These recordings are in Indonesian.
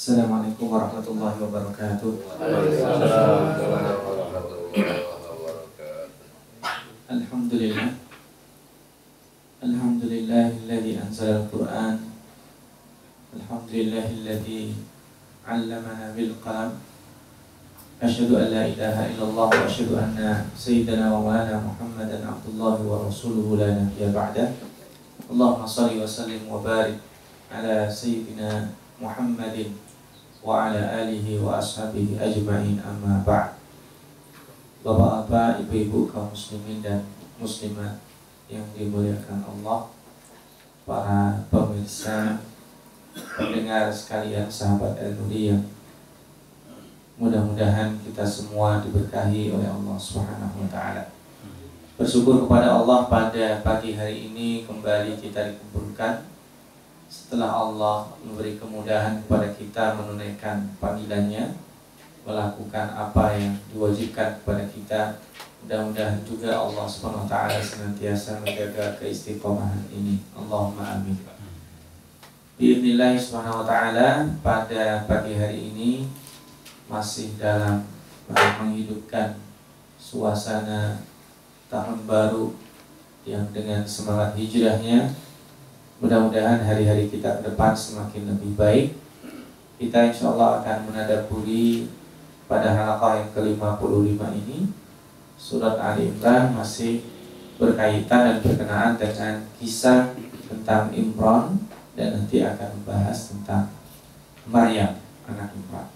Assalamualaikum warahmatullahi wabarakatuh. Alhamdulillah. Alhamdulillahilladzi anzala al-Qur'an. Alhamdulillahilladzi 'allamana bil qalam. Asyhadu an la ilaha illallah wa asyhadu anna sayyidana wa maulana Muhammadan abdullahi wa rasuluhu la nabiyya ba'dah. Allahumma shalli wa sallim wa barik ala sayyidina Muhammadin wa ala alihi wa ashabihi ajma'in, amma ba'd. Bapak-bapak, ibu-ibu, kaum muslimin dan muslimat yang dimuliakan Allah, para pemirsa, pendengar sekalian, sahabat Al-Nuri yang mudah-mudahan kita semua diberkahi oleh Allah Subhanahu wa taala. Bersyukur kepada Allah pada pagi hari ini kembali kita dikumpulkan setelah Allah memberi kemudahan kepada kita menunaikan panggilannya, melakukan apa yang diwajibkan kepada kita. Mudah-mudahan juga Allah Subhanahu wa taala senantiasa menjaga keistiqomahan ini. Allahumma amin. Biidznillah Subhanahu wa taala, pada pagi hari ini masih dalam menghidupkan suasana tahun baru yang dengan semangat hijrahnya. Mudah-mudahan hari-hari kita ke depan semakin lebih baik. Kita insya Allah akan menadaburi pada halaqah yang ke-55 ini surat Ali Imran, masih berkaitan dan berkenaan dengan kisah tentang Imran, dan nanti akan membahas tentang Maryam, anak Imran.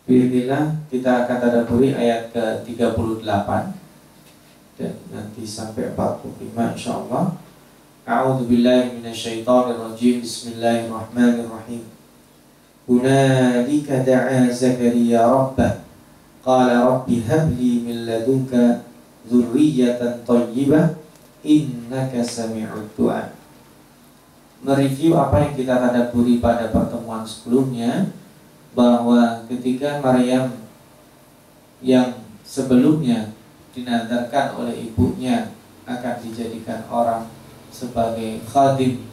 Bismillah, kita akan tadaburi ayat ke-38 dan nanti sampai 45 insya Allah. A'udzu billahi minasyaitonir rajim. Bismillahirrahmanirrahim. Hunalika da'a Zakaria rabbah qala rabbi habli min ladunka dzurriyyatan thayyibah innaka sami'ud du'a. Mereview apa yang kita tadabburi pada pertemuan sebelumnya, bahwa ketika Maryam yang sebelumnya dinadarkan oleh ibunya akan dijadikan orang sebagai khadim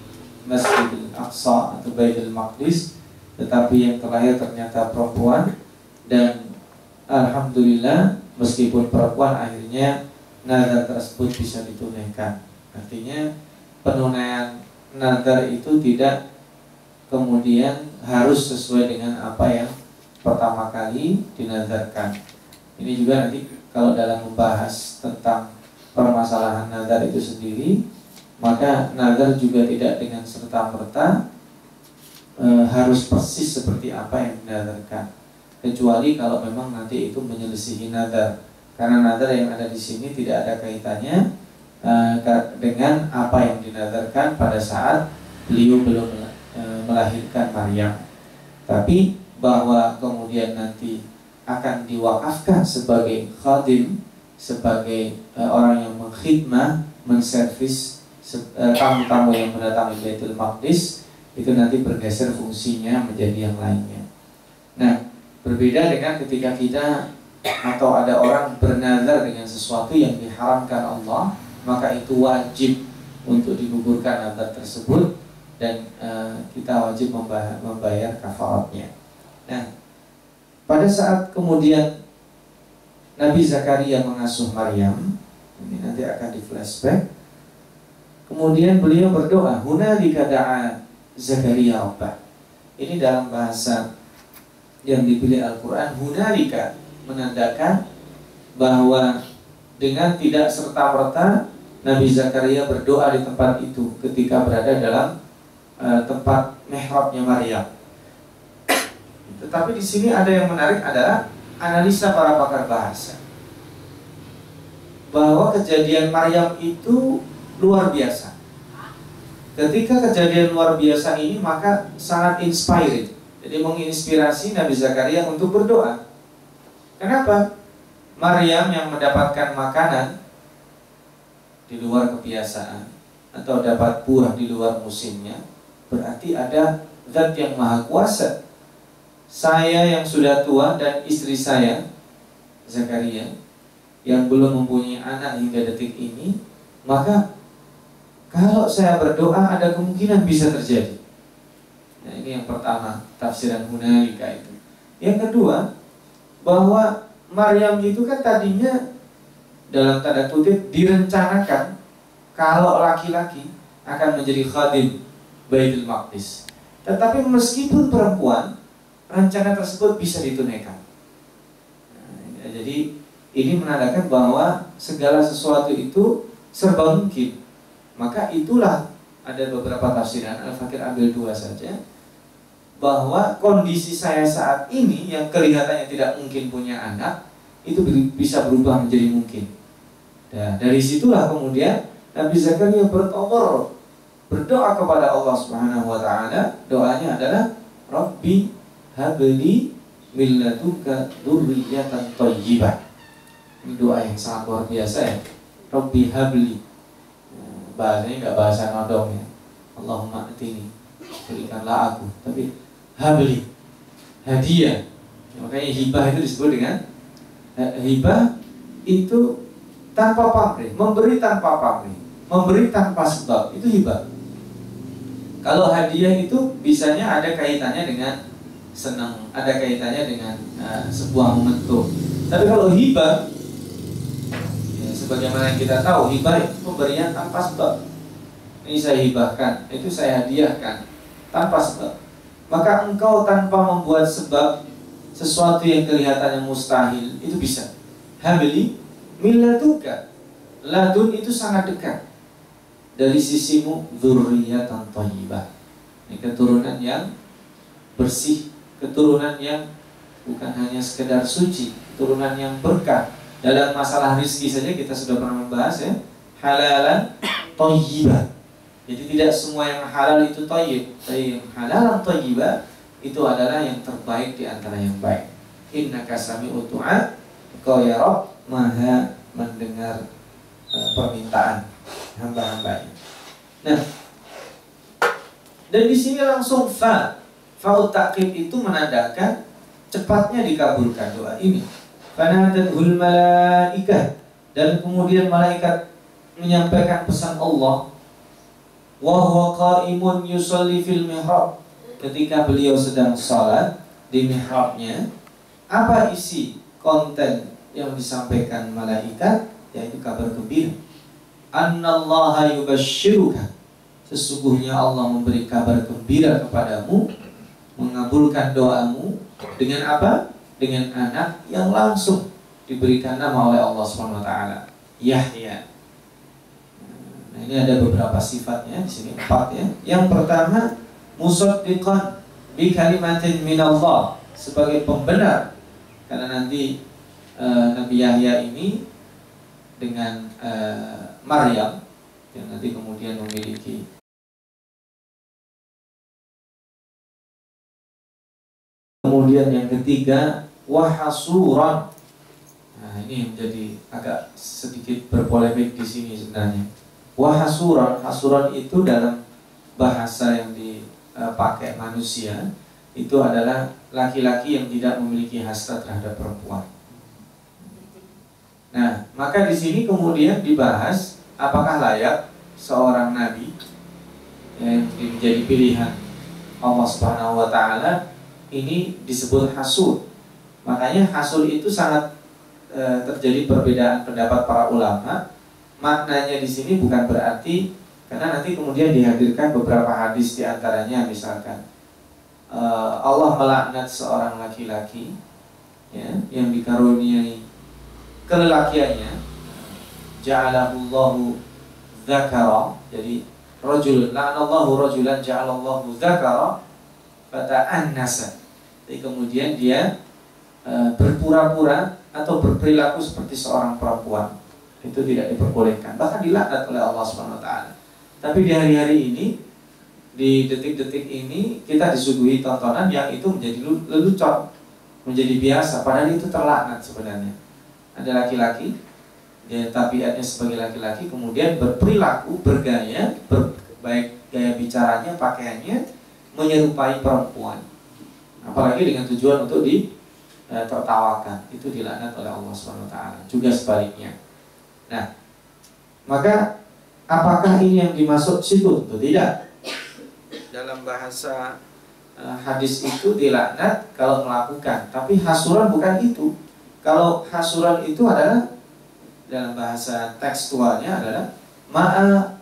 Masjidil Aqsa atau Baitul Maqdis, tetapi yang terakhir ternyata perempuan, dan alhamdulillah meskipun perempuan akhirnya nazar tersebut bisa ditunaikan. Artinya penunaian nazar itu tidak kemudian harus sesuai dengan apa yang pertama kali dinazarkan. Ini juga nanti kalau dalam membahas tentang permasalahan nazar itu sendiri, maka nazar juga tidak dengan serta-merta harus persis seperti apa yang dinazarkan, kecuali kalau memang nanti itu menyelisihi nazar. Karena nazar yang ada di sini tidak ada kaitannya dengan apa yang dinazarkan pada saat beliau belum melahirkan Maryam, tapi bahwa kemudian nanti akan diwakafkan sebagai khadim, sebagai orang yang mengkhidmah, menservis tamu-tamu yang mendatangi Baitul Maqdis, itu nanti bergeser fungsinya menjadi yang lainnya. Nah, berbeda dengan ketika kita atau ada orang bernazar dengan sesuatu yang diharamkan Allah, maka itu wajib untuk digugurkan nazar tersebut, dan kita wajib membayar kafaratnya. Nah, pada saat kemudian Nabi Zakaria mengasuh Maryam, ini nanti akan di flashback. Kemudian beliau berdoa, hunalika da'a Zakaria rabbah. Ini dalam bahasa yang dipilih Al-Quran, hunalika menandakan bahwa dengan tidak serta-merta Nabi Zakaria berdoa di tempat itu ketika berada dalam tempat mihrabnya Maryam. Tetapi di sini ada yang menarik, adalah analisa para pakar bahasa, bahwa kejadian Maryam itu luar biasa. Ketika kejadian luar biasa ini, maka sangat inspired, jadi menginspirasi Nabi Zakaria untuk berdoa. Kenapa? Maryam yang mendapatkan makanan di luar kebiasaan atau dapat buah di luar musimnya, berarti ada zat yang maha kuasa. Saya yang sudah tua dan istri saya Zakaria yang belum mempunyai anak hingga detik ini, maka kalau saya berdoa ada kemungkinan bisa terjadi. Nah, Ini yang pertama, tafsiran hunalika itu. Yang kedua, bahwa Maryam itu kan tadinya dalam tanda kutip direncanakan kalau laki-laki akan menjadi khadim Baitul Maqdis. Tetapi meskipun perempuan, rencana tersebut bisa ditunaikan. Nah, jadi ini menandakan bahwa segala sesuatu itu serba mungkin. Maka itulah ada beberapa tafsiran, Al-Fakir ambil dua saja, bahwa kondisi saya saat ini yang kelihatannya tidak mungkin punya anak itu bisa berubah menjadi mungkin. Nah, dari situlah kemudian Nabi Zakaria berdoa kepada Allah Subhanahu wa taala. Doanya adalah Rabbi habli min ladunka dzurriyyatan thayyibah. Ini doa yang sangat luar biasa ya. Rabbi habli. Bahasanya enggak bahasa nodong ya. Allahumma atini, berikanlah aku. Tapi habli, hadiah. Makanya hibah itu disebut dengan hibah itu tanpa pamrih, memberi tanpa pamrih, memberi tanpa sebab, itu hibah. Kalau hadiah itu bisanya ada kaitannya dengan senang, ada kaitannya dengan sebuah momentum. Tapi kalau hibah, ya, sebagaimana yang kita tahu, hibah itu pemberian tanpa sebab. Ini saya hibahkan, itu saya hadiahkan tanpa sebab. Maka engkau tanpa membuat sebab sesuatu yang kelihatannya mustahil itu bisa. Habli min ladunka. Ladun itu sangat dekat. Dari sisimu dzurriyyatan thayyibah. Ini keturunan yang bersih, keturunan yang bukan hanya sekedar suci, keturunan yang berkah. Dalam masalah rezeki saja kita sudah pernah membahas ya, halalan thayyibah. Jadi tidak semua yang halal itu thayyib, tapi yang halalan thayyibah itu adalah yang terbaik di antara yang baik. Innaka sami'ud du'a, Engkau ya Rabb Maha mendengar permintaan hamba-hambanya. Nah, dan di sini langsung fa'ut ta'qib itu menandakan cepatnya dikabulkan doa ini. Fanadatul malaikah, dan kemudian malaikat menyampaikan pesan Allah. Wa huwa qa'imun yusalli fil mihrab, ketika beliau sedang salat di mihrabnya. Apa isi konten yang disampaikan malaikat? Yaitu kabar gembira. Annallaha yubashshiruka, sesungguhnya Allah memberi kabar gembira kepadamu, mengabulkan doamu dengan apa? Dengan anak yang langsung diberikan nama oleh Allah Subhanahu wa taala, Yahya. Nah, ini ada beberapa sifatnya di sini, 4 ya. Yang pertama, musaddiqan bi kalimatin minallah, sebagai pembenar, karena nanti Nabi Yahya ini dengan Maryam yang nanti kemudian memiliki kemudian yang ketiga wahasuran. Nah, ini menjadi agak sedikit berpolemik di sini sebenarnya. Wahasuran, hasuran itu dalam bahasa yang dipakai manusia itu adalah laki-laki yang tidak memiliki hasrat terhadap perempuan. Nah, maka di sini kemudian dibahas apakah layak seorang nabi yang menjadi pilihan Allah Subhanahu wa taala ini disebut hasur. Makanya hasur itu sangat terjadi perbedaan pendapat para ulama. Maknanya di sini bukan berarti, karena nanti kemudian dihadirkan beberapa hadis, di antaranya misalkan Allah melaknat seorang laki-laki ya, yang dikaruniai kelelakiannya, ja'alahullahu dzakara. Jadi rajul, la'anallahu rajulan ja'alallahu dzakara fata'annasa. Jadi kemudian dia berpura-pura atau berperilaku seperti seorang perempuan, itu tidak diperbolehkan, bahkan dilaknat oleh Allah Subhanahu wa taala. Tapi di hari-hari ini, di detik-detik ini, kita disuguhi tontonan yang itu menjadi lelucon, menjadi biasa, padahal itu terlaknat sebenarnya. Ada laki-laki, dia tabiatnya sebagai laki-laki, kemudian berperilaku, bergaya, baik gaya bicaranya, pakaiannya menyerupai perempuan, apalagi dengan tujuan untuk ditertawakan. Itu dilaknat oleh Allah Subhanahu wa taala. Juga sebaliknya. Nah, maka apakah ini yang dimaksud situ? Tentu tidak. Dalam bahasa hadis itu dilaknat kalau melakukan, tapi hasuran bukan itu. Kalau hasuran itu adalah dalam bahasa tekstualnya adalah ma'a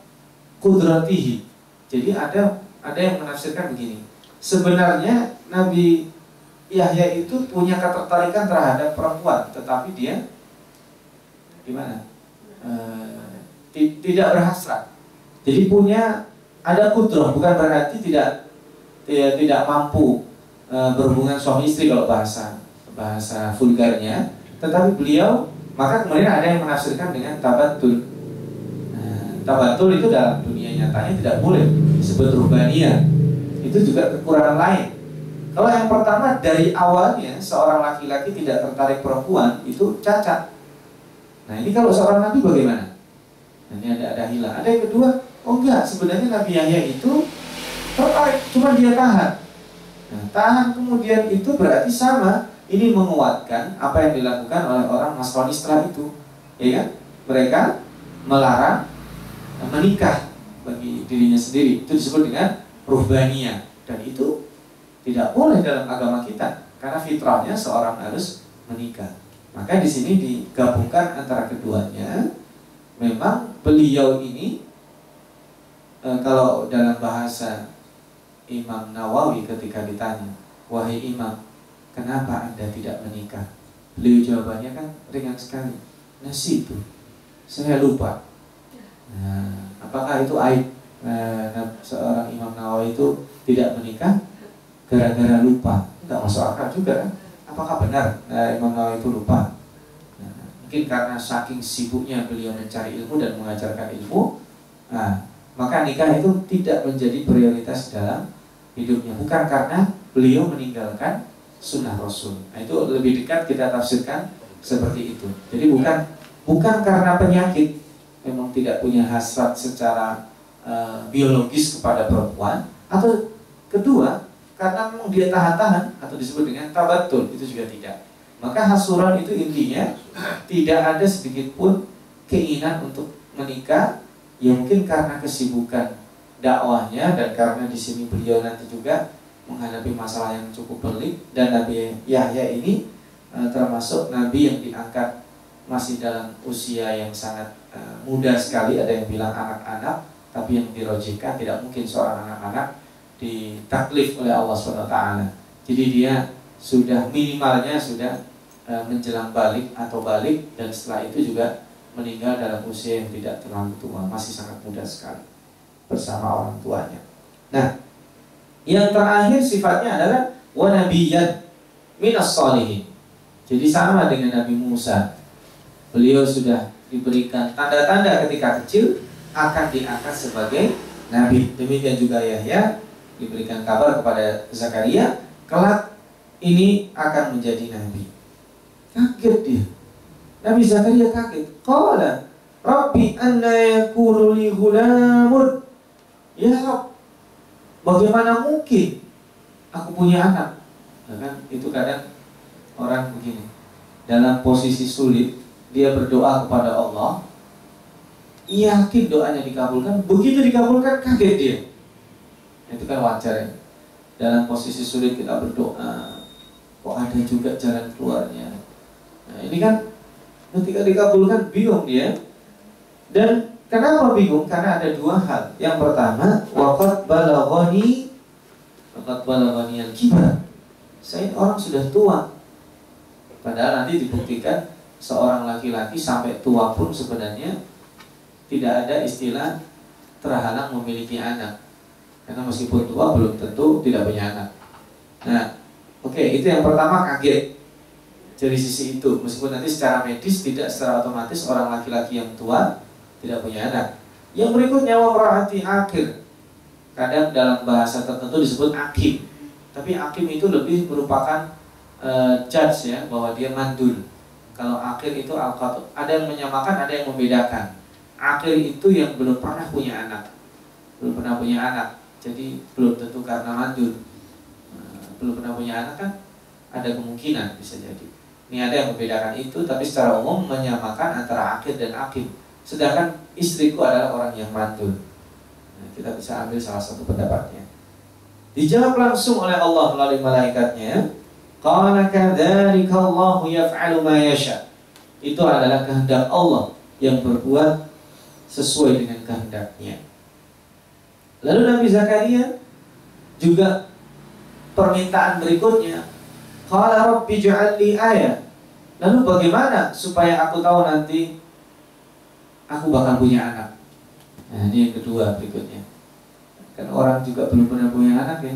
qudratihi. Jadi ada yang menafsirkan begini. Sebenarnya Nabi Yahya itu punya ketertarikan terhadap perempuan, tetapi dia gimana? Tidak berhasrat. Jadi ada kudrah, bukan berarti tidak mampu berhubungan suami istri kalau bahasa vulgarnya, tetapi beliau, maka kemudian ada yang menafsirkan dengan tabatul. Tabatul itu dalam dunia nyatanya tidak boleh disebut ruhbaniyah. Itu juga kekurangan lain. Kalau yang pertama dari awalnya seorang laki-laki tidak tertarik perempuan itu cacat. Nah ini kalau seorang nabi bagaimana? Nah, ini ada hilang. Ada yang kedua, oh enggak, sebenarnya Nabi Yahya itu tertarik, cuma dia tahan. Nah, tahan kemudian itu berarti sama. Ini menguatkan apa yang dilakukan oleh orang Nasrani setelah itu, ya kan? Mereka melarang menikah bagi dirinya sendiri. Itu disebut dengan ruhbaniyah, dan itu tidak boleh dalam agama kita karena fitrahnya seorang harus menikah. Maka di sini digabungkan antara keduanya. Memang beliau ini kalau dalam bahasa Imam Nawawi ketika ditanya, wahai Imam, kenapa Anda tidak menikah? Beliau jawabannya kan ringan sekali. Nasi itu saya lupa. Nah, apakah itu aib seorang Imam Nawawi itu tidak menikah gara-gara lupa? Tidak masuk akal juga kan? Apakah benar Imam Nawawi itu lupa? Nah, mungkin karena saking sibuknya beliau mencari ilmu dan mengajarkan ilmu, maka nikah itu tidak menjadi prioritas dalam hidupnya. Bukan karena beliau meninggalkan sunnah Rasul. Nah, itu lebih dekat kita tafsirkan seperti itu. Jadi bukan karena penyakit, memang tidak punya hasrat secara biologis kepada perempuan, atau kedua karena memang dia tahan-tahan atau disebut dengan tabatul, itu juga tidak. Maka hasuran itu intinya tidak ada sedikit pun keinginan untuk menikah, ya mungkin karena kesibukan dakwahnya dan karena di sini beliau nanti juga menghadapi masalah yang cukup pelik. Dan Nabi Yahya ini termasuk nabi yang diangkat masih dalam usia yang sangat muda sekali. Ada yang bilang anak-anak, tapi yang dirojihkan tidak mungkin seorang anak-anak ditaklif oleh Allah SWT. Jadi dia sudah minimalnya sudah menjelang balik atau balik, dan setelah itu juga meninggal dalam usia yang tidak terlalu tua, masih sangat muda sekali bersama orang tuanya. Nah, yang terakhir sifatnya adalah wa nabiyyan minas shalihin. Jadi sama dengan Nabi Musa, beliau sudah diberikan tanda-tanda ketika kecil akan diangkat sebagai nabi. Demikian juga Yahya diberikan kabar kepada Zakaria, kelak ini akan menjadi nabi. Kaget dia. Nabi Zakaria kaget. Qala Rabbi anna yakunu li ghulamun. Ya Rabb, bagaimana mungkin aku punya anak? Nah, kan itu kadang orang begini, dalam posisi sulit dia berdoa kepada Allah, yakin doanya dikabulkan. Begitu dikabulkan kaget dia. Itu kan wajar ya. Dalam posisi sulit kita berdoa, kok ada juga jalan keluarnya. Nah ini kan ketika dikabulkan bingung dia. Dan kenapa bingung? Karena ada dua hal. Yang pertama, waqad balaghani al-kibar. Saya orang sudah tua. Padahal nanti dibuktikan seorang laki-laki sampai tua pun sebenarnya tidak ada istilah terhalang memiliki anak. Karena meskipun tua belum tentu tidak punya anak. Nah, oke, itu yang pertama, kaget dari sisi itu. Meskipun nanti secara medis tidak secara otomatis orang laki-laki yang tua tidak punya anak. Yang berikutnya wamraati akhir. Kadang dalam bahasa tertentu disebut akim. Tapi akim itu lebih merupakan judge ya, bahwa dia mandul. Kalau akhir itu al-qatl. Ada yang menyamakan, ada yang membedakan. Akhir itu yang belum pernah punya anak. Belum pernah punya anak. Jadi belum tentu karena mandul. Belum pernah punya anak kan ada kemungkinan bisa jadi. Ini ada yang membedakan itu, tapi secara umum menyamakan antara akhir dan akim. Sedangkan istriku adalah orang yang mandul. Nah, kita bisa ambil salah satu pendapatnya. Dijawab langsung oleh Allah melalui malaikatnya. Qala kadzalika Allahu yaf'alu ma yasha. Itu adalah kehendak Allah yang berbuat sesuai dengan kehendaknya. Lalu Nabi Zakaria juga permintaan berikutnya, qala rabbi ij'al li ayah. Lalu bagaimana supaya aku tahu nanti aku bakal punya anak? Nah, ini yang kedua berikutnya. Kan orang juga belum pernah punya anak ya.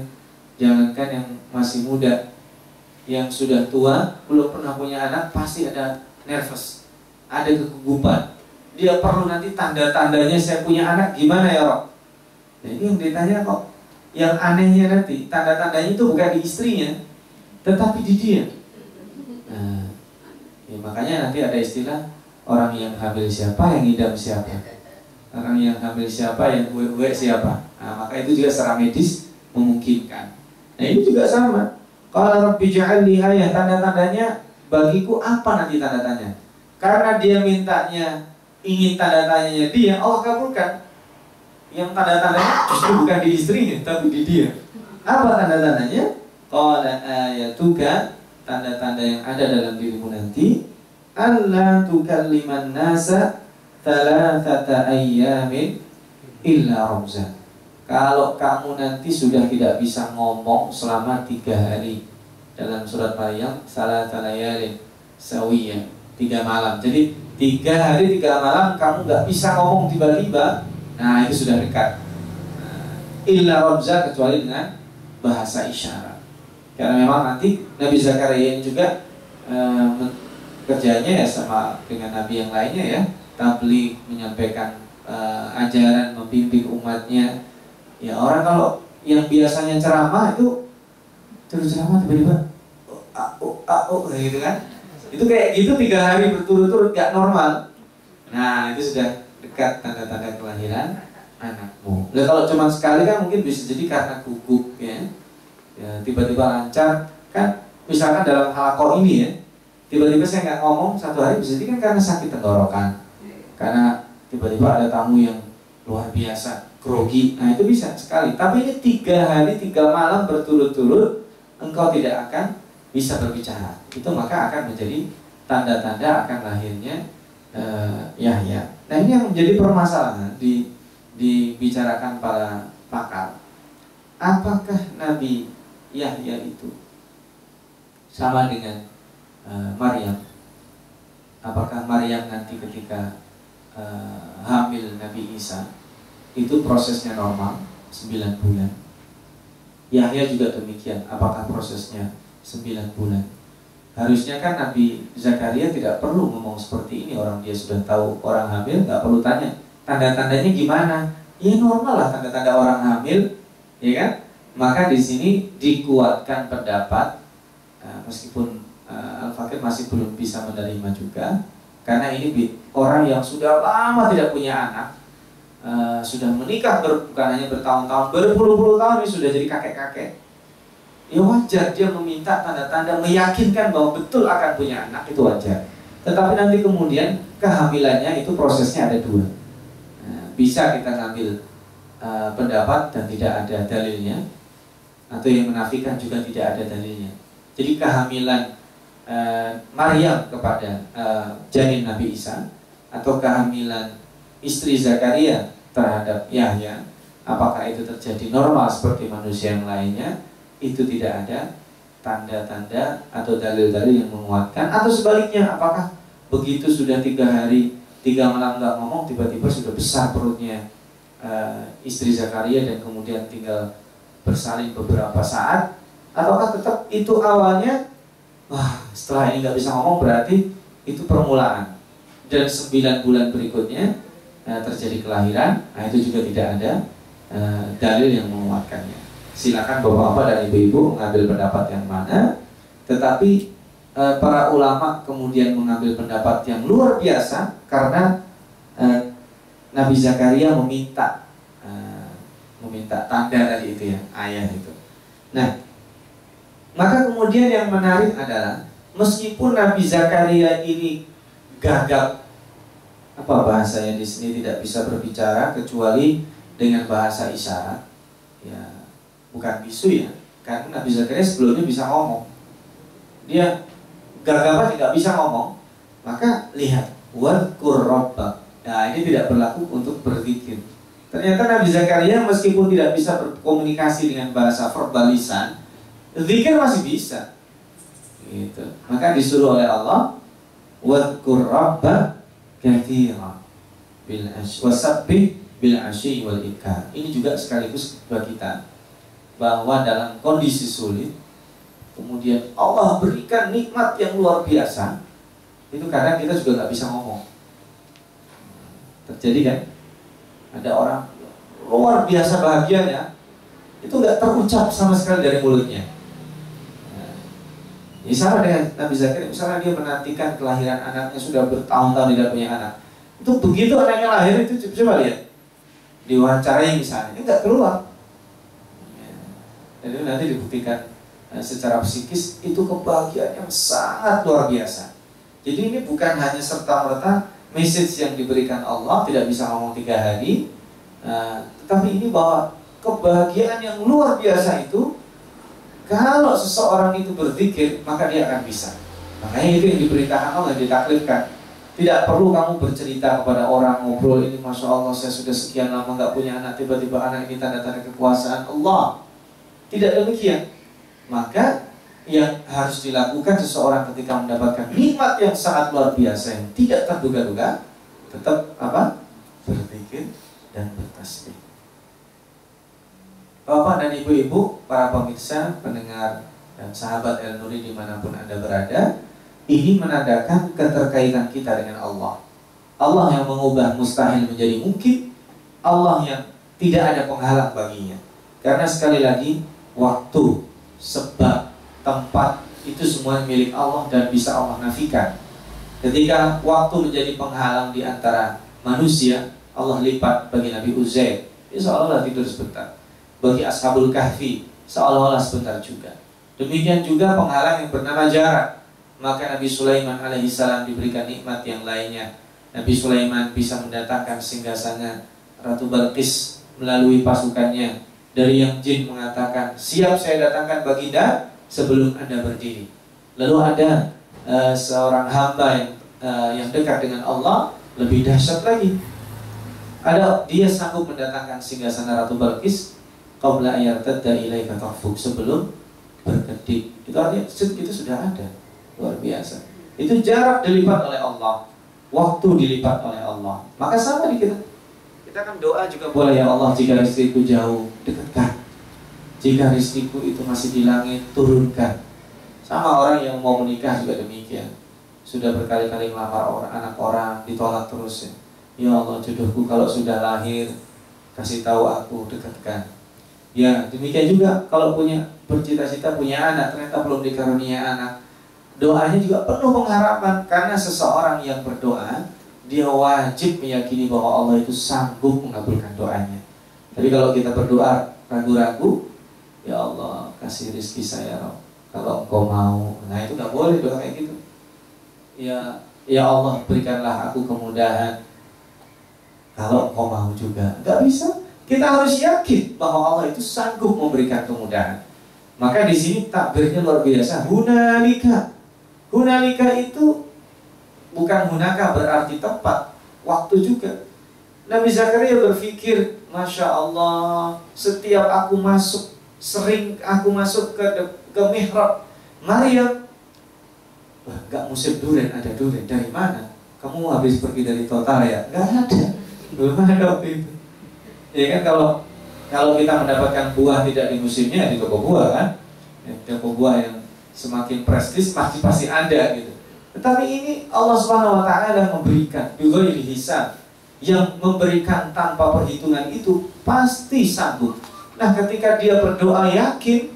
Jangankan yang masih muda, yang sudah tua belum pernah punya anak pasti ada nervous, ada kegugupan. Dia perlu nanti tanda-tandanya saya punya anak gimana ya Rob? Nah, ini yang ditanya kok. Yang anehnya nanti tanda-tandanya itu bukan di istrinya, tetapi di dia. Nah, ya makanya nanti ada istilah orang yang hamil siapa, yang ngidam siapa. Orang yang hamil siapa, yang gue siapa. Nah, maka itu juga secara medis memungkinkan. Nah, ini juga sama. Qala rabbi ij'al li ayah, tanda-tandanya bagiku apa nanti tanda-tandanya? Karena dia mintanya ingin tanda-tandanya dia, Allah kabulkan. Yang tanda-tandanya justru bukan di istrinya, tapi di dia. Apa tanda-tandanya? Qala ayatuka, tanda-tanda yang ada dalam dirimu nanti, alla tukalliman nasa thalathata ayyamin illa ramzan. Kalau kamu nanti sudah tidak bisa ngomong selama 3 hari, dalam surat Maryam salatata layalin sawiyah, 3 malam. Jadi 3 hari 3 malam kamu nggak bisa ngomong tiba-tiba. Nah, itu sudah dekat. Illa ramzan, kecuali dengan bahasa isyarat. Karena memang nanti Nabi Zakaria ini juga kerjanya ya sama dengan Nabi yang lainnya ya, tabligh, menyampaikan ajaran, membimbing umatnya. Ya orang kalau yang biasanya ceramah itu terus ceramah tiba-tiba gitu kan, itu kayak gitu 3 hari berturut-turut gak normal. Nah, itu sudah dekat tanda-tanda kelahiran anakmu. Nah, kalau cuma sekali kan mungkin bisa jadi karena gugup ya, tiba-tiba lancar kan. Misalkan dalam halaqah ini ya, tiba-tiba saya nggak ngomong 1 hari, bisa jadi kan karena sakit tenggorokan, karena tiba-tiba ada tamu yang luar biasa grogi. Nah, itu bisa sekali. Tapi ini 3 hari 3 malam berturut-turut engkau tidak akan bisa berbicara. Itu maka akan menjadi tanda-tanda akan lahirnya Yahya. Nah, ini yang menjadi permasalahan dibicarakan para pakar. Apakah Nabi Yahya itu sama dengan Maryam? Apakah Maryam nanti ketika hamil Nabi Isa itu prosesnya normal 9 bulan? Yahya juga demikian. Apakah prosesnya 9 bulan? Harusnya kan Nabi Zakaria tidak perlu ngomong seperti ini. Orang dia sudah tahu orang hamil, nggak perlu tanya tanda-tandanya gimana. Ya normal lah tanda-tanda orang hamil, ya kan? Maka di sini dikuatkan pendapat, meskipun Al-Fakir masih belum bisa menerima juga, karena ini orang yang sudah lama tidak punya anak, sudah menikah bukan hanya bertahun-tahun, berpuluh-puluh tahun, ini sudah jadi kakek-kakek. Ya wajar dia meminta tanda-tanda, meyakinkan bahwa betul akan punya anak, itu wajar. Tetapi nanti kemudian kehamilannya itu prosesnya ada 2. Bisa kita ngambil pendapat dan tidak ada dalilnya, atau yang menafikan juga tidak ada dalilnya. Jadi kehamilan Maryam kepada janin Nabi Isa, atau kehamilan istri Zakaria terhadap Yahya, apakah itu terjadi normal seperti manusia yang lainnya? Itu tidak ada tanda-tanda atau dalil-dalil yang menguatkan. Atau sebaliknya, apakah begitu sudah 3 hari 3 malam nggak ngomong, tiba-tiba sudah besar perutnya istri Zakaria dan kemudian tinggal bersalin beberapa saat? Ataukah tetap itu awalnya, wah setelah ini nggak bisa ngomong, berarti itu permulaan, dan 9 bulan berikutnya terjadi kelahiran? Nah, itu juga tidak ada dalil yang menguatkannya. Silakan bapak-bapak dan ibu-ibu mengambil pendapat yang mana. Tetapi para ulama kemudian mengambil pendapat yang luar biasa, karena Nabi Zakaria meminta tanda tadi itu ya, ayah itu. Nah, maka kemudian yang menarik adalah, meskipun Nabi Zakaria ini gagap, apa bahasanya di sini, tidak bisa berbicara kecuali dengan bahasa isyarat, ya bukan bisu ya, karena Nabi Zakaria sebelumnya bisa ngomong. Dia gagapah tidak bisa ngomong, maka lihat wadkur rabbak. Nah, ini tidak berlaku untuk berzikir. Ternyata Nabi Zakaria meskipun tidak bisa berkomunikasi dengan bahasa verbal lisan, zikir masih bisa. Gitu. Maka disuruh oleh Allah, wadkur rabbak katsiran bil wasabbih bil asyi wal ibkar. Ini juga sekaligus buat kita bahwa dalam kondisi sulit, kemudian Allah berikan nikmat yang luar biasa, itu kadang kita juga nggak bisa ngomong. Terjadi kan? Ada orang luar biasa bahagianya, itu nggak terucap sama sekali dari mulutnya. Ini sama dengan Nabi Zakaria. Misalnya dia menantikan kelahiran anaknya, sudah bertahun-tahun tidak punya anak. Itu begitu anaknya lahir, itu coba lihat, diwawancarai misalnya, ini nggak keluar. Jadi nanti dibuktikan secara psikis itu kebahagiaan yang sangat luar biasa. Jadi ini bukan hanya serta-merta message yang diberikan Allah, tidak bisa ngomong 3 hari, tetapi ini bahwa kebahagiaan yang luar biasa itu, kalau seseorang itu berzikir, maka dia akan bisa. Makanya itu yang diberitakan Allah, ditaklifkan. Tidak perlu kamu bercerita kepada orang, ngobrol ini, Masya Allah saya sudah sekian lama nggak punya anak, tiba-tiba anak ini tanda-tanda kekuasaan Allah. Tidak demikian. Maka yang harus dilakukan seseorang ketika mendapatkan nikmat yang sangat luar biasa yang tidak terduga-duga, tetap apa? Berzikir dan bertasbih. Bapak dan ibu-ibu, para pemirsa, pendengar, dan sahabat El Nuri dimanapun Anda berada, ini menandakan keterkaitan kita dengan Allah. Allah yang mengubah mustahil menjadi mungkin, Allah yang tidak ada penghalang baginya. Karena sekali lagi, waktu, sebab, tempat, itu semua milik Allah dan bisa Allah nafikan. Ketika waktu menjadi penghalang di antara manusia, Allah lipat bagi Nabi Uzair, dia seolah-olah tidur sebentar. Bagi Ashabul Kahfi, seolah-olah sebentar juga. Demikian juga penghalang yang bernama jarak. Maka Nabi Sulaiman alaihissalam diberikan nikmat yang lainnya. Nabi Sulaiman bisa mendatangkan singgasana Ratu Balqis melalui pasukannya. Dari yang jin mengatakan, siap saya datangkan baginda sebelum Anda berdiri. Lalu ada seorang hamba yang dekat dengan Allah, lebih dahsyat lagi. Dia sanggup mendatangkan singgasana Ratu Balqis qabla ayartadda ilaika tarfuk, sebelum berkedip. Itu artinya itu sudah ada. Luar biasa. Itu jarak dilipat oleh Allah, waktu dilipat oleh Allah. Maka sama di kita. Kita kan doa juga boleh, ya Allah, jika rezekiku jauh, dekatkan. Jika rezekiku itu masih di langit, turunkan. Sama orang yang mau menikah juga demikian. Sudah berkali-kali melamar anak orang, ditolak terus ya. Ya Allah, jodohku kalau sudah lahir, kasih tahu aku, dekatkan. Ya, demikian juga kalau bercita-cita punya anak, ternyata belum dikarunia anak, doanya juga penuh pengharapan. Karena seseorang yang berdoa, dia wajib meyakini bahwa Allah itu sanggup mengabulkan doanya. Tapi kalau kita berdoa ragu-ragu, ya Allah kasih rezeki saya Rob, kalau Engkau mau. Nah itu gak boleh doa kayak gitu. Ya Allah berikanlah aku kemudahan, kalau Engkau mau juga. Gak bisa. Kita harus yakin bahwa Allah itu sanggup memberikan kemudahan. Maka di sini takbirnya luar biasa. Hunalika. Hunalika itu bukan hunaka berarti tempat, waktu juga. Nabi Zakaria berpikir, Masya Allah, setiap aku masuk, sering aku masuk ke mihrab Maryam, wah, gak musim durian, ada durian. Dari mana? Kamu habis pergi dari Total ya? Gak ada. Belum ada waktu itu. Ya kan, kalau kita mendapatkan buah tidak di musimnya, di toko buah kan, toko buah yang semakin prestis pasti ada gitu. Tetapi ini Allah Subhanahu Wa Taala memberikan juga ini hisab, yang memberikan tanpa perhitungan itu pasti sanggup. Nah, ketika dia berdoa yakin,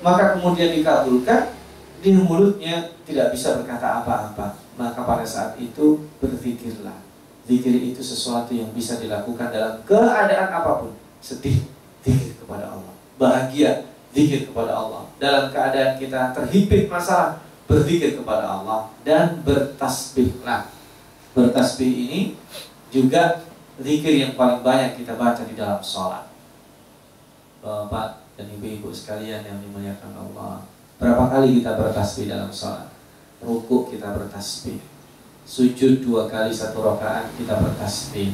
maka kemudian dikabulkan, di mulutnya tidak bisa berkata apa-apa. Maka pada saat itu berzikirlah. Zikir itu sesuatu yang bisa dilakukan dalam keadaan apapun. Sedih, zikir kepada Allah. Bahagia, zikir kepada Allah. Dalam keadaan kita terhimpit masalah, berzikir kepada Allah. Dan bertasbihlah. Bertasbih ini juga zikir yang paling banyak kita baca di dalam sholat. Bapak Dan ibu-ibu sekalian yang dimuliakan Allah, berapa kali kita bertasbih dalam sholat? Rukuk kita bertasbih, sujud 2 kali 1 rakaat kita bertasbih.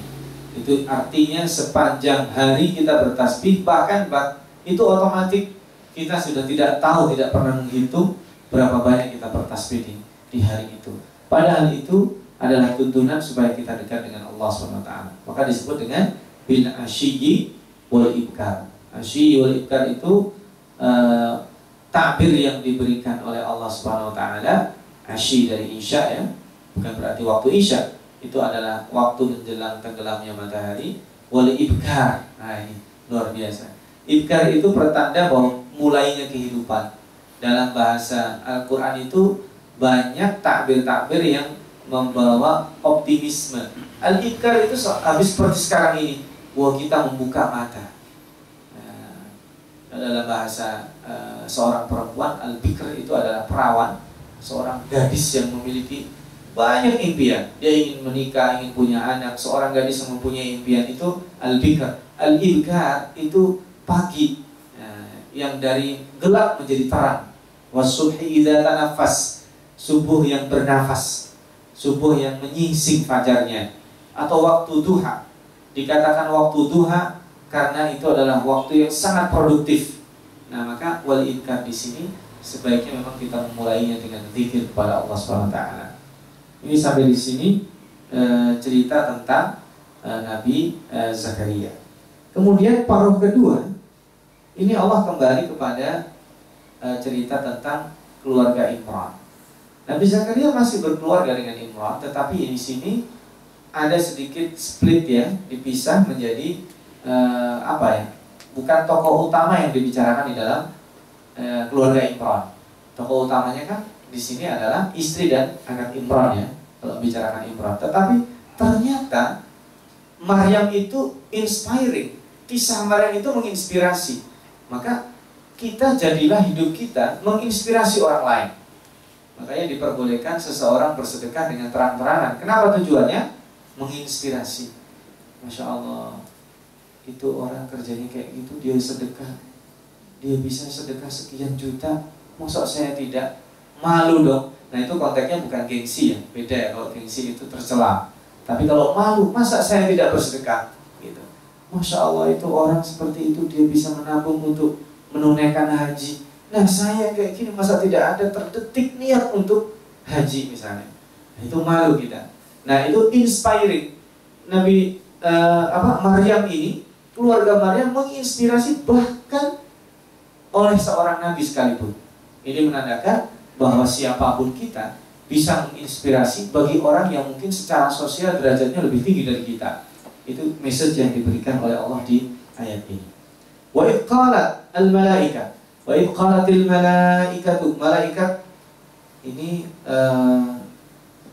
Itu artinya sepanjang hari kita bertasbih, bahkan itu otomatis kita sudah tidak tahu, tidak pernah menghitung berapa banyak kita bertasbih di hari itu. Padahal itu adalah tuntunan supaya kita dekat dengan Allah SWT. Maka disebut dengan bil asyiyyi wal ibkar. Asyiyyi wal ibkar itu takbir yang diberikan oleh Allah SWT. Asyi dari isya, ya, bukan berarti waktu isya. Itu adalah waktu menjelang tenggelamnya matahari. Wal ibkar, nah ini luar biasa. Ibkar itu pertanda bahwa mulainya kehidupan. Dalam bahasa Al-Quran itu banyak takbir-takbir yang membawa optimisme. Al-ibkar itu habis seperti sekarang ini, bahwa kita membuka mata. Dalam bahasa seorang perempuan, al-bikr itu adalah perawan, seorang gadis yang memiliki banyak impian. Dia ingin menikah, ingin punya anak. Seorang gadis yang mempunyai impian itu al-bikr. Al-ibkar itu pagi, yang dari gelap menjadi terang. Wasubhi idza tanafas, subuh yang bernafas, subuh yang menyingsing fajarnya. Atau waktu duha. Dikatakan waktu duha karena itu adalah waktu yang sangat produktif. Nah, maka wal ibkar di sini sebaiknya memang kita memulainya dengan zikir kepada Allah SWT. Ini sampai di sini cerita tentang Nabi Zakaria. Kemudian paruh kedua, ini Allah kembali kepada cerita tentang keluarga Imran. Nabi Zakaria masih berkeluarga dengan Imran, tetapi di sini ada sedikit split, ya, dipisah menjadi bukan tokoh utama yang dibicarakan di dalam keluarga Imran. Tokoh utamanya kan di sini adalah istri dan anak Imran, ya, kalau bicarakan Imran. Tetapi ternyata Maryam itu inspiring, kisah Maryam itu menginspirasi. Maka kita jadilah hidup kita menginspirasi orang lain. Makanya diperbolehkan seseorang bersedekah dengan terang-terangan. Kenapa tujuannya? Menginspirasi. Masya Allah, itu orang kerjanya kayak gitu, dia sedekah, dia bisa sedekah sekian juta, masa saya tidak? Malu dong. Nah, itu konteksnya bukan gengsi, ya, beda ya. Kalau gengsi itu tercela. Tapi kalau malu, masa saya tidak bersedekah? Gitu. Masya Allah, itu orang seperti itu dia bisa menabung untuk menunaikan haji. Nah, saya kayak gini, masa tidak ada terdetik niat untuk haji misalnya. Itu malu kita. Nah, itu inspiring. Nabi Maryam ini, keluarga Maryam menginspirasi bahkan oleh seorang nabi sekalipun. Ini menandakan bahwa siapapun kita bisa menginspirasi bagi orang yang mungkin secara sosial derajatnya lebih tinggi dari kita. Itu message yang diberikan oleh Allah di ayat ini. Wa idh qalat al-malaika, wa idh qalatil malaikatu, malaikat ini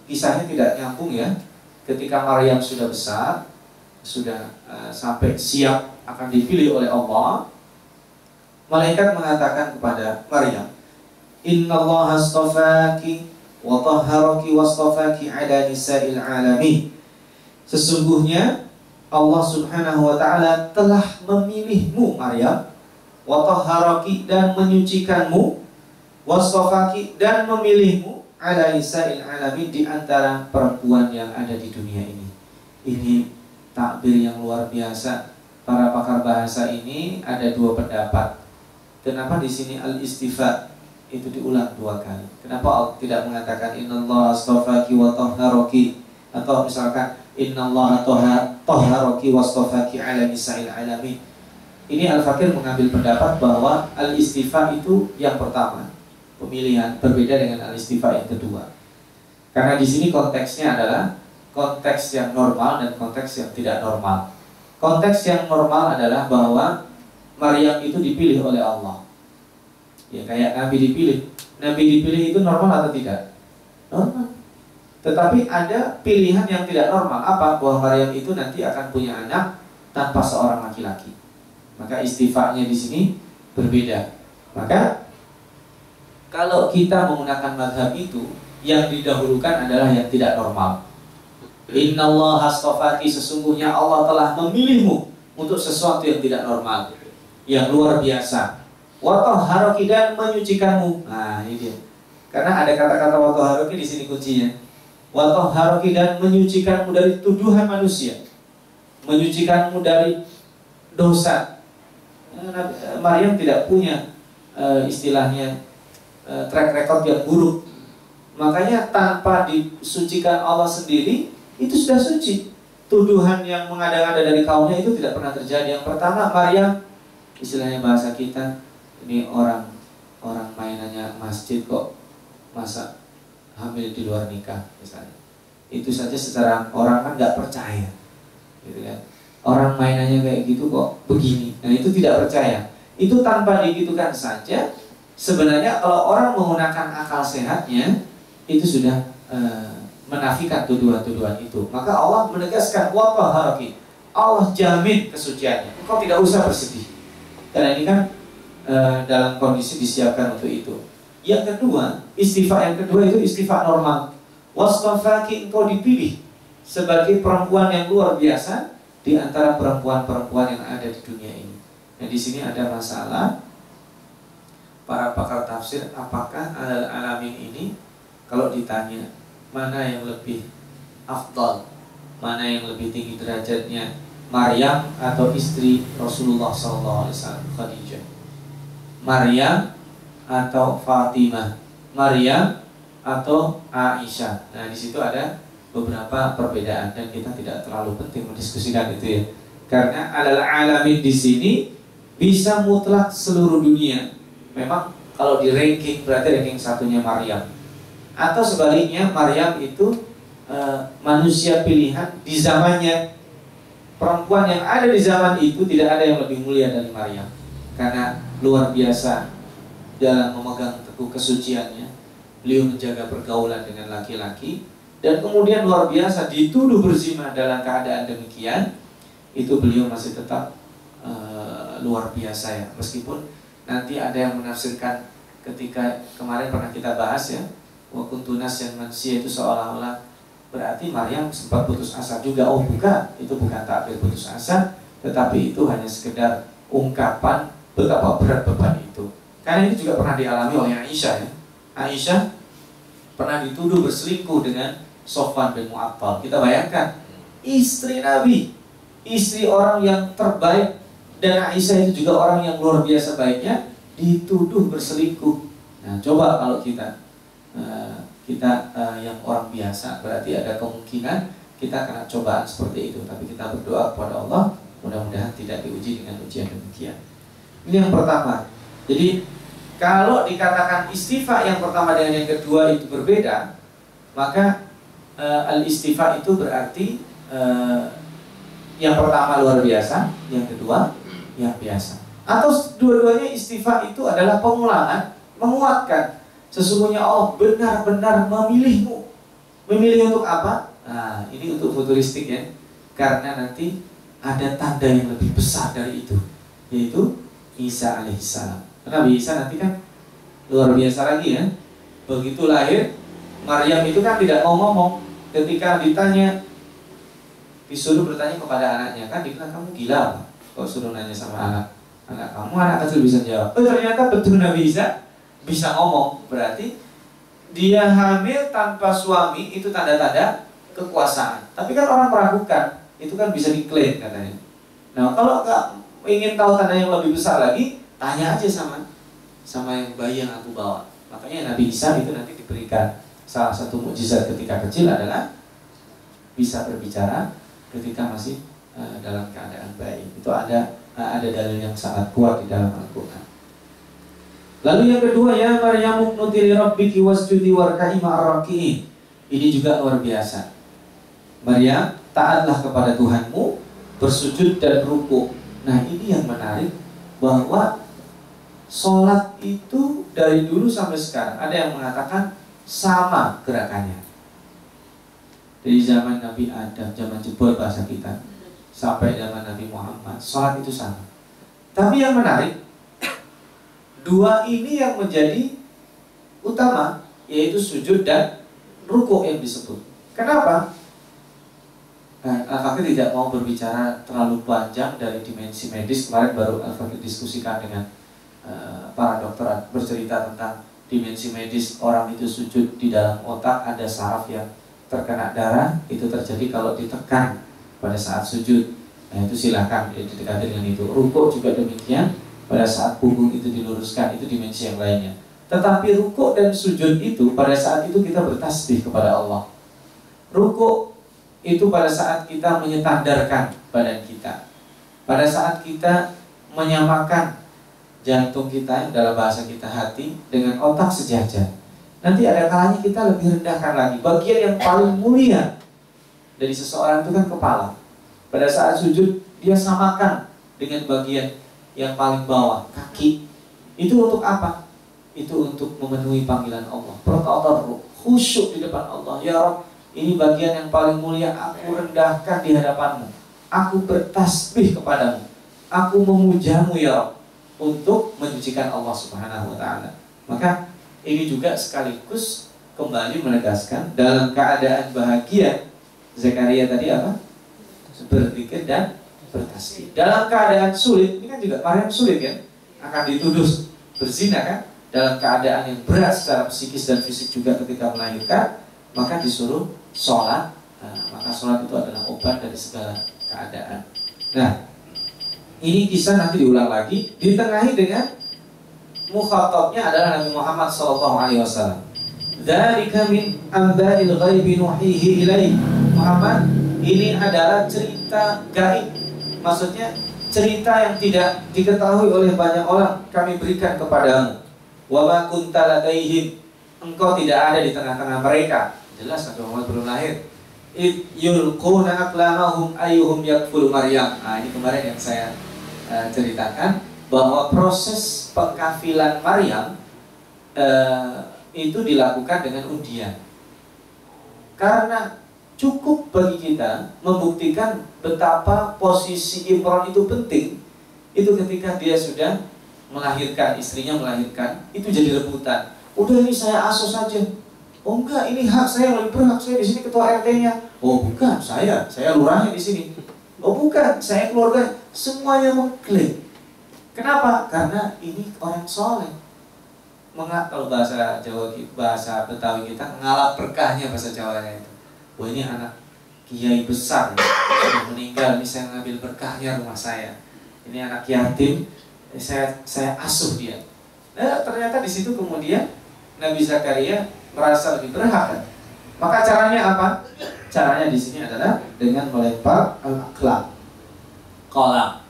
kisahnya tidak nyambung, ya. Ketika Maryam sudah besar, sudah sampai siap akan dipilih oleh Allah, malaikat mengatakan kepada Maryam, innallaha astafaki wa tahharaki wastafaki ala nisa'il alamin. Sesungguhnya Allah Subhanahu wa ta'ala telah memilihmu Maryam, wa tahharaki, dan menyucikanmu, wastafaki, dan memilihmu ala nisa'il alamin, di antara perempuan yang ada di dunia ini. Ini takbir yang luar biasa. Para pakar bahasa ini ada 2 pendapat. Kenapa di sini al-istifa itu diulang 2 kali? Kenapa tidak mengatakan innallaha astafaki wa tahharaki, atau misalkan innallaha tahharaki wastafaki ala nisa'il alamin? Ini Al-Fakir mengambil pendapat bahwa al-istifa itu yang pertama, pemilihan, berbeda dengan al-istifa yang kedua. Karena di sini konteksnya adalah konteks yang normal dan konteks yang tidak normal. Konteks yang normal adalah bahwa Maryam itu dipilih oleh Allah. Ya, kayak Nabi dipilih. Nabi dipilih itu normal atau tidak? Normal. Tetapi ada pilihan yang tidak normal. Apa? Bahwa Maryam itu nanti akan punya anak tanpa seorang laki-laki. Maka istifanya di sini berbeda. Maka kalau kita menggunakan mazhab itu, yang didahulukan adalah yang tidak normal. Innallaha astafaki, sesungguhnya Allah telah memilihmu untuk sesuatu yang tidak normal, yang luar biasa. wa tahharaki, dan menyucikanmu. Nah, ini dia. Karena ada kata-kata wa tahharaki di sini kuncinya. Wa tahharaki, dan menyucikanmu dari tuduhan manusia, menyucikanmu dari dosa. Maryam tidak punya istilahnya track record yang buruk. Makanya tanpa disucikan Allah sendiri, itu sudah suci. Tuduhan yang mengada-ngada dari kaumnya itu tidak pernah terjadi. Yang pertama, Maryam, istilahnya bahasa kita, ini orang mainannya masjid kok masa hamil di luar nikah misalnya. Itu saja secara orang kan nggak percaya, gitu kan. Orang mainannya kayak gitu kok begini. Nah, itu tidak percaya. Itu tanpa digitukan saja, sebenarnya kalau orang menggunakan akal sehatnya, itu sudah menafikan tuduhan-tuduhan itu. Maka Allah menegaskan wa tahharaki, Allah jamin kesuciannya. Engkau tidak usah bersedih. Karena ini kan dalam kondisi disiapkan untuk itu. Yang kedua, istifa yang kedua itu istifa normal. Wastafaki, engkau dipilih sebagai perempuan yang luar biasa di antara perempuan-perempuan yang ada di dunia ini. Nah, di sini ada masalah para pakar tafsir, apakah alamin ini kalau ditanya mana yang lebih afdal, mana yang lebih tinggi derajatnya, Maryam atau istri Rasulullah SAW, Khadijah, Maryam atau Fatimah, Maryam atau Aisyah. Nah, di situ ada beberapa perbedaan dan kita tidak terlalu penting mendiskusikan itu ya. Karena adalah alamin di sini bisa mutlak seluruh dunia. Memang kalau di ranking berarti ranking satunya Maryam. Atau sebaliknya, Maryam itu manusia pilihan di zamannya. Perempuan yang ada di zaman itu tidak ada yang lebih mulia dari Maryam, karena luar biasa dalam memegang teguh kesuciannya. Beliau menjaga pergaulan dengan laki-laki, dan kemudian luar biasa dituduh berzina dalam keadaan demikian. Itu beliau masih tetap luar biasa ya. Meskipun nanti ada yang menafsirkan, ketika kemarin pernah kita bahas ya, wa kuntu nasyan mansiyya, itu seolah-olah berarti Maryam sempat putus asa juga. Oh bukan, itu bukan takbir putus asa, tetapi itu hanya sekedar ungkapan betapa berat beban itu. Karena ini juga pernah dialami oleh Aisyah ya. Aisyah pernah dituduh berselingkuh dengan Sofwan bin Mu'attal. Kita bayangkan, istri Nabi, istri orang yang terbaik, dan Aisyah itu juga orang yang luar biasa baiknya, dituduh berselingkuh. Nah, coba kalau kita yang orang biasa, berarti ada kemungkinan kita kena cobaan seperti itu. Tapi kita berdoa kepada Allah, mudah-mudahan tidak diuji dengan ujian demikian. Ini yang pertama. Jadi kalau dikatakan istifa yang pertama dengan yang kedua itu berbeda, maka al-istifa itu berarti yang pertama luar biasa, yang kedua yang biasa. Atau dua-duanya istifa itu adalah pengulangan, menguatkan. Sesungguhnya Allah benar-benar memilihmu. Memilih untuk apa? Nah, ini untuk futuristik ya. Karena nanti ada tanda yang lebih besar dari itu, yaitu Isa alaihissalam. Nabi Isa nanti kan luar biasa lagi ya. Begitu lahir, Maryam itu kan tidak mau ngomong. Ketika ditanya, disuruh bertanya kepada anaknya, kan dibilang kamu gila kok suruh nanya sama anak kamu, anak kecil bisa jawab. Oh ternyata betul Nabi Isa bisa ngomong. Berarti dia hamil tanpa suami, itu tanda-tanda kekuasaan. Tapi kan orang meragukan, itu kan bisa diklaim katanya. Nah kalau nggak ingin tahu tanda yang lebih besar lagi, tanya aja sama yang bayi yang aku bawa. Makanya Nabi Isa itu nanti diberikan salah satu mukjizat ketika kecil adalah bisa berbicara ketika masih dalam keadaan bayi. Itu ada dalil yang sangat kuat di dalam Al-Quran. Lalu yang kedua, ya Maryam uqnuti li rabbiki wasjudi warka'i ma'ar raki'in. Ini juga luar biasa. Maryam, taatlah kepada Tuhanmu, bersujud dan ruku. Nah ini yang menarik, bahwa sholat itu dari dulu sampai sekarang ada yang mengatakan sama gerakannya. Dari zaman Nabi Adam, zaman jebol bahasa kita, sampai zaman Nabi Muhammad, sholat itu sama. Tapi yang menarik, dua ini yang menjadi utama, yaitu sujud dan ruku yang disebut. Kenapa? Nah, Al-Fakir tidak mau berbicara terlalu panjang dari dimensi medis. Kemarin baru Al-Fakir diskusikan dengan para dokter bercerita tentang dimensi medis orang itu sujud di dalam otak ada saraf yang terkena darah, itu terjadi kalau ditekan pada saat sujud. Nah itu silakan didekati dengan itu. Rukuk juga demikian, pada saat punggung itu diluruskan, itu dimensi yang lainnya. Tetapi rukuk dan sujud itu pada saat itu kita bertasbih kepada Allah. Rukuk itu pada saat kita menyetandarkan badan kita, pada saat kita menyamakan jantung kita, dalam bahasa kita hati, dengan otak sejajar. Nanti ada kalanya kita lebih rendahkan lagi. Bagian yang paling mulia dari seseorang itu kan kepala. Pada saat sujud dia samakan dengan bagian yang paling bawah, kaki. Itu untuk apa? Itu untuk memenuhi panggilan Allah. Protokol khusyuk di depan Allah. Ya Rabb, ini bagian yang paling mulia, aku rendahkan di hadapanmu. Aku bertasbih kepadamu. Aku memujamu ya Rabb, untuk menyucikan Allah Subhanahu wa ta'ala. Maka ini juga sekaligus kembali menegaskan dalam keadaan bahagia, Zakaria tadi apa? Berzikir dan bertasbih. Dalam keadaan sulit, ini kan juga Maryam sulit kan? Akan dituduh berzina kan? Dalam keadaan yang berat secara psikis dan fisik juga ketika melahirkan, maka disuruh sholat. Maka sholat itu adalah obat dari segala keadaan. Nah, ini kisah nanti diulang lagi, ditengahi dengan mukhatabnya adalah Nabi Muhammad SAW. Dzalika min amba'il ghaibi nuhihi ilaik. Muhammad, ini adalah cerita gaib. Maksudnya cerita yang tidak diketahui oleh banyak orang, kami berikan kepadamu. Wa ma kunta ladaihim, engkau tidak ada di tengah-tengah mereka. Jelas Nabi Muhammad belum lahir. Yulquna aqlamahum ayyuhum yakfulu Maryam. Nah, ini kemarin yang saya ceritakan bahwa proses pengkafilan Maryam itu dilakukan dengan undian. Karena cukup bagi kita membuktikan betapa posisi Imran itu penting. Itu ketika dia sudah melahirkan, istrinya melahirkan, itu jadi rebutan. Udah ini saya asuh saja. Oh enggak, ini hak saya, lebih berhak, saya di sini ketua RT-nya. Oh bukan, saya lurahnya di sini. Oh bukan, saya keluarga. Semuanya mengklaim. Kenapa? Karena ini orang soleh. Kalau bahasa Jawa, bahasa Betawi kita, ngalap berkahnya bahasa Jawanya itu. Wah ini anak kiai besar ya, sudah meninggal, ini saya ngambil berkahnya rumah saya. Ini anak yatim, saya asuh dia. Nah, ternyata di situ kemudian Nabi Zakaria merasa lebih berhak kan? Maka caranya apa? Caranya di sini adalah dengan melempar al-aqlam, kolam,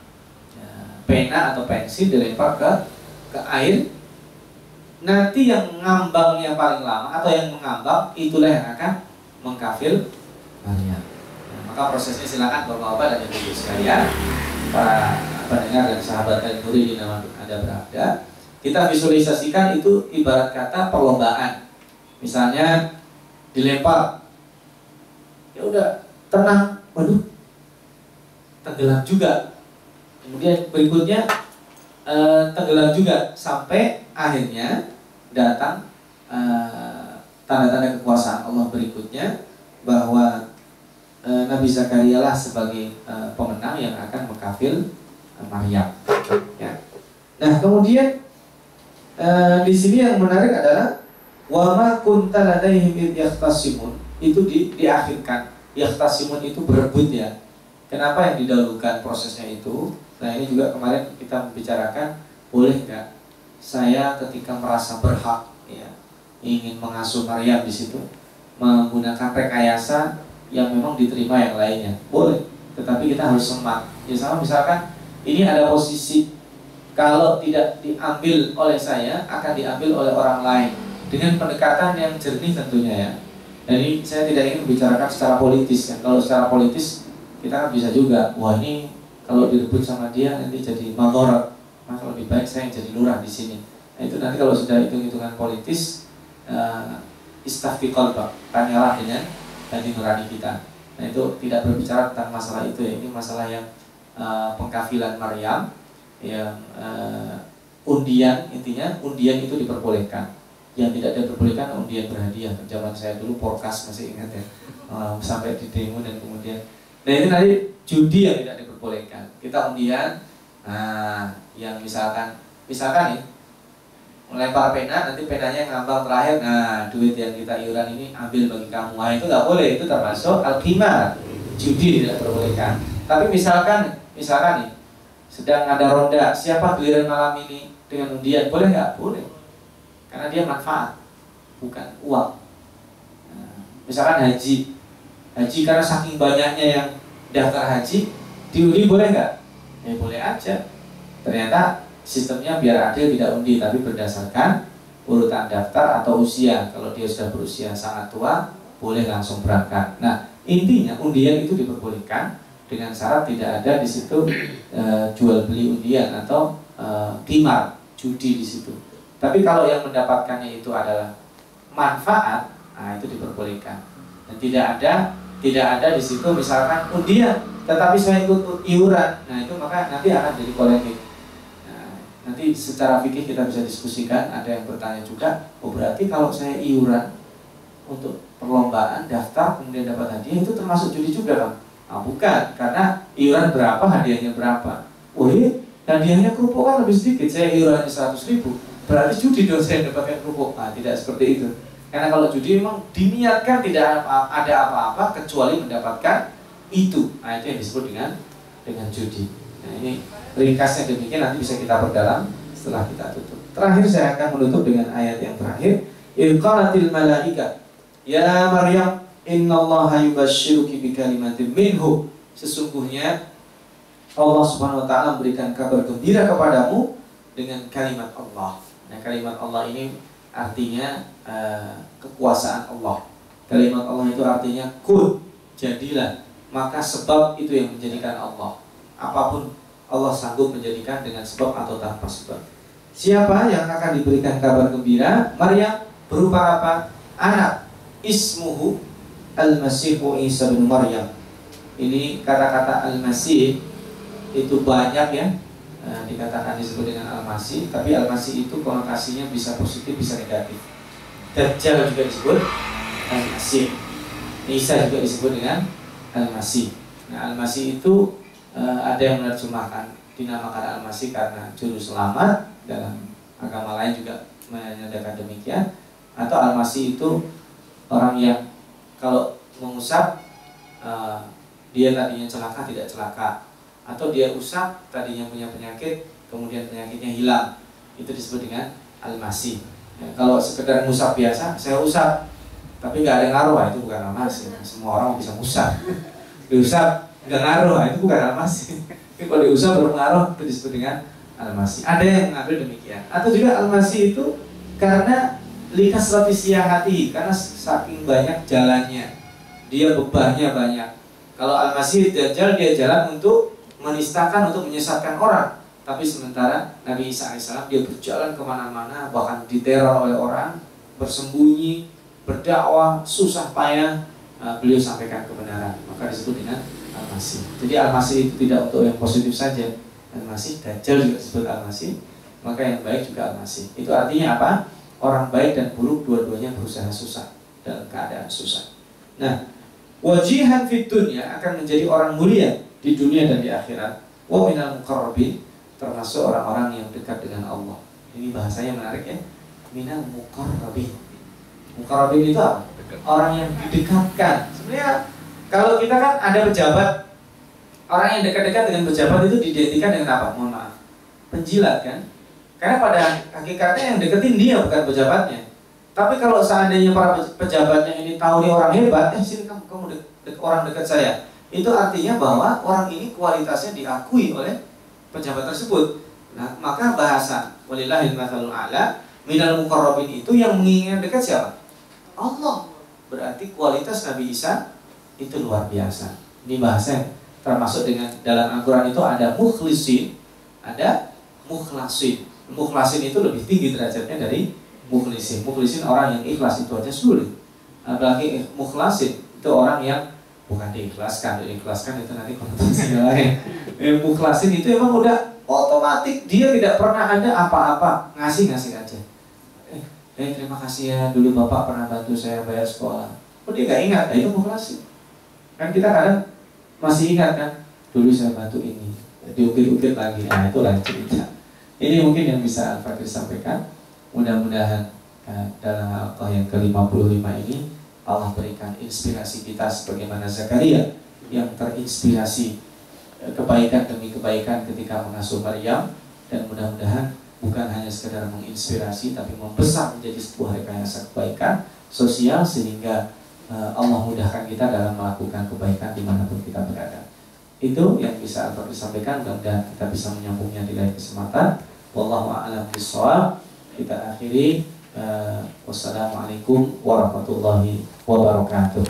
pena atau pensil dilempar ke air. Nanti yang ngambangnya paling lama atau yang mengambang itulah yang akan mengkafir Maryam. Nah, maka prosesnya silakan bapak-bapak dan ibu-ibu sekalian, para pendengar dan sahabat Al-Nuri di nama ada berada. Kita visualisasikan itu ibarat kata perlombaan. Misalnya dilempar, ya udah tenang, waduh, tenggelam juga. Kemudian berikutnya tenggelam juga sampai akhirnya datang tanda-tanda kekuasaan Allah berikutnya bahwa Nabi Zakaria lah sebagai pemenang yang akan mengkafir Maryam. Ya. Nah kemudian di sini yang menarik adalah wa ma kunta ladaihim id yahtasimun, itu diakhirkan. Yahtasimun itu berebut ya. Kenapa yang didahulukan prosesnya itu? Nah ini juga kemarin kita membicarakan, boleh nggak saya ketika merasa berhak ya, ingin mengasuh Maryam di situ menggunakan rekayasa yang memang diterima yang lainnya, boleh. Tetapi kita harus semak. Ya sama misalkan ini ada posisi, kalau tidak diambil oleh saya akan diambil oleh orang lain dengan pendekatan yang jernih tentunya ya. Jadi saya tidak ingin membicarakan secara politis kan. Kalau secara politis kita kan bisa juga, wah ini kalau direbut sama dia nanti jadi madharat, maka lebih baik saya yang jadi lurah di sini. Nah, itu nanti kalau sudah hitung-hitungan politis, istafti qalbak, tanyalah dengan hati nurani kita. Nah itu tidak berbicara tentang masalah itu ya. Ini masalah yang pengkafilan Maryam, yang undian, intinya undian itu diperbolehkan. Yang tidak diperbolehkan undian berhadiah. Zaman saya dulu Porkas masih ingat ya, sampai di demo dan kemudian. Nah ini nanti judi yang tidak diperbolehkan. Kita undian, yang misalkan Misalkan nih, melempar pena, nanti penanya ngambang terakhir, nah duit yang kita iuran ini ambil bagi kamu. Nah itu nggak boleh, itu termasuk al-qimar, judi, tidak diperbolehkan. Tapi misalkan nih, sedang ada ronda, siapa giliran malam ini dengan undian, boleh nggak? Boleh, karena dia manfaat, bukan uang. Nah, misalkan haji karena saking banyaknya yang daftar haji, diundi boleh nggak? Ya boleh aja. Ternyata sistemnya biar adil, tidak undi tapi berdasarkan urutan daftar atau usia. Kalau dia sudah berusia sangat tua, boleh langsung berangkat. Nah, intinya undian itu diperbolehkan dengan syarat tidak ada di situ jual beli undian atau qimar, judi di situ. Tapi kalau yang mendapatkannya itu adalah manfaat, nah itu diperbolehkan. Dan tidak ada di situ misalkan undian, tetapi saya ikut iuran, nah itu maka nanti akan jadi kolektif. Nanti secara fikih kita bisa diskusikan. Ada yang bertanya juga, oh berarti kalau saya iuran untuk perlombaan, daftar, kemudian dapat hadiah, itu termasuk judi juga kan? Nah bukan, karena iuran berapa, hadiahnya berapa. Oh iya, hadiahnya kerupuk kan lebih sedikit, saya iurannya 100.000, berarti judi dong saya dapatkan kerupuk. Nah tidak seperti itu. Karena kalau judi memang diniatkan tidak ada apa-apa kecuali mendapatkan itu. Nah itu yang disebut dengan judi. Nah ini ringkasnya demikian, nanti bisa kita perdalam setelah kita tutup. Terakhir saya akan menutup dengan ayat yang terakhir. Qalatil malaika ya Maryam innallaha yubashshiruki bikalimatin minhu. Sesungguhnya Allah Subhanahu wa taala memberikan kabar gembira kepadamu dengan kalimat Allah. Nah, kalimat Allah ini artinya kekuasaan Allah. Kalimat Allah itu artinya kun, jadilah. Maka sebab itu yang menjadikan Allah. Apapun Allah sanggup menjadikan dengan sebab atau tanpa sebab. Siapa yang akan diberikan kabar gembira? Maryam, berupa apa? Anak. Ismuhu Al-Masihu Isa bin Maryam. Ini kata-kata Al-Masih itu banyak ya, dikatakan disebut dengan Al-Masih. Tapi Al-Masih itu konotasinya bisa positif, bisa negatif. Dajjal juga disebut Al-Masih. Isa juga disebut dengan Al-Masih. Nah, Al-Masih itu ada yang menerjemahkan dinamakan Al-Masih karena juru selamat, dalam agama lain juga menyatakan demikian. Atau Al-Masih itu orang yang kalau mengusap dia tadinya celaka tidak celaka, atau dia usap tadinya punya penyakit kemudian penyakitnya hilang, itu disebut dengan Al-Masih. Ya, kalau sekedar ngusap biasa, saya usap tapi nggak ada ngaruh, itu bukan Al-Masih. Semua orang bisa ngusap, diusap nggak ngaruh, itu bukan Al-Masih. Tapi kalau diusap berpengaruh, itu disebut dengan Al-Masih. Ada yang mengambil demikian. Atau juga Al-Masih itu karena likas hati, karena saking banyak jalannya, dia bebannya banyak. Kalau Al-Masih Dajjal, dia jalan untuk menistakan, untuk menyesatkan orang. Tapi sementara Nabi Isa AS dia berjalan kemana-mana, bahkan diteror oleh orang, bersembunyi, berdakwah, susah payah, beliau sampaikan kebenaran. Maka disebut dengan Al-Masih. Jadi Al-Masih itu tidak untuk yang positif saja. Al-Masih, Dajjal juga disebut Al-Masih. Maka yang baik juga Al-Masih. Itu artinya apa? Orang baik dan buruk dua-duanya berusaha susah, dalam keadaan susah. Nah, wajihan fid dunya akan menjadi orang mulia di dunia dan di akhirat. Wa minal muqarrabin, termasuk orang-orang yang dekat dengan Allah. Ini bahasanya menarik ya. Minal muqarrabin. Muqarrabin itu apa? Orang yang didekatkan. Sebenarnya kalau kita kan ada pejabat, orang yang dekat-dekat dengan pejabat itu diidentikan dengan apa? Mohon maaf, penjilat kan? Karena pada hakikatnya yang deketin dia bukan pejabatnya. Tapi kalau seandainya para pejabatnya ini tahu dia orang hebat, sini kamu orang dekat saya, itu artinya bahwa orang ini kualitasnya diakui oleh pejabat tersebut. Nah, maka bahasa walillahil matsalul a'la, minal muqarrabin itu yang menginginkan dekat siapa? Allah. Berarti kualitas Nabi Isa itu luar biasa. Ini bahasa termasuk dengan dalam Al-Quran itu ada mukhlisin, ada mukhlasin. Mukhlasin itu lebih tinggi derajatnya dari mukhlisin. Mukhlisin orang yang ikhlas, itu aja sulit. Apalagi mukhlasin itu orang yang bukan diikhlaskan. Diikhlaskan itu nanti konotasinya lain. Mukhlasin itu emang udah otomatis, dia tidak pernah ada apa-apa, ngasih aja. Terima kasih ya, dulu Bapak pernah bantu saya bayar sekolah. Oh dia gak ingat, itu mukhlasin. Kan kita kadang masih ingat kan, dulu saya bantu ini, diukir-ukir lagi. Nah itu lain cerita. Ini mungkin yang bisa Al-Fakir sampaikan. Mudah-mudahan dalam Al-Qah yang ke-55 ini Allah berikan inspirasi kita sebagaimana Zakaria yang terinspirasi kebaikan demi kebaikan ketika mengasuh Maryam, dan mudah-mudahan bukan hanya sekedar menginspirasi tapi membesar menjadi sebuah rekayasa kebaikan sosial sehingga Allah mudahkan kita dalam melakukan kebaikan dimanapun kita berada. Itu yang bisa Al-Fakir sampaikan, mudah-mudahan kita bisa menyambungnya di lain kesempatan. Wallahu a'lam bishawab. Kita akhiri. Wassalamualaikum warahmatullahi wabarakatuh.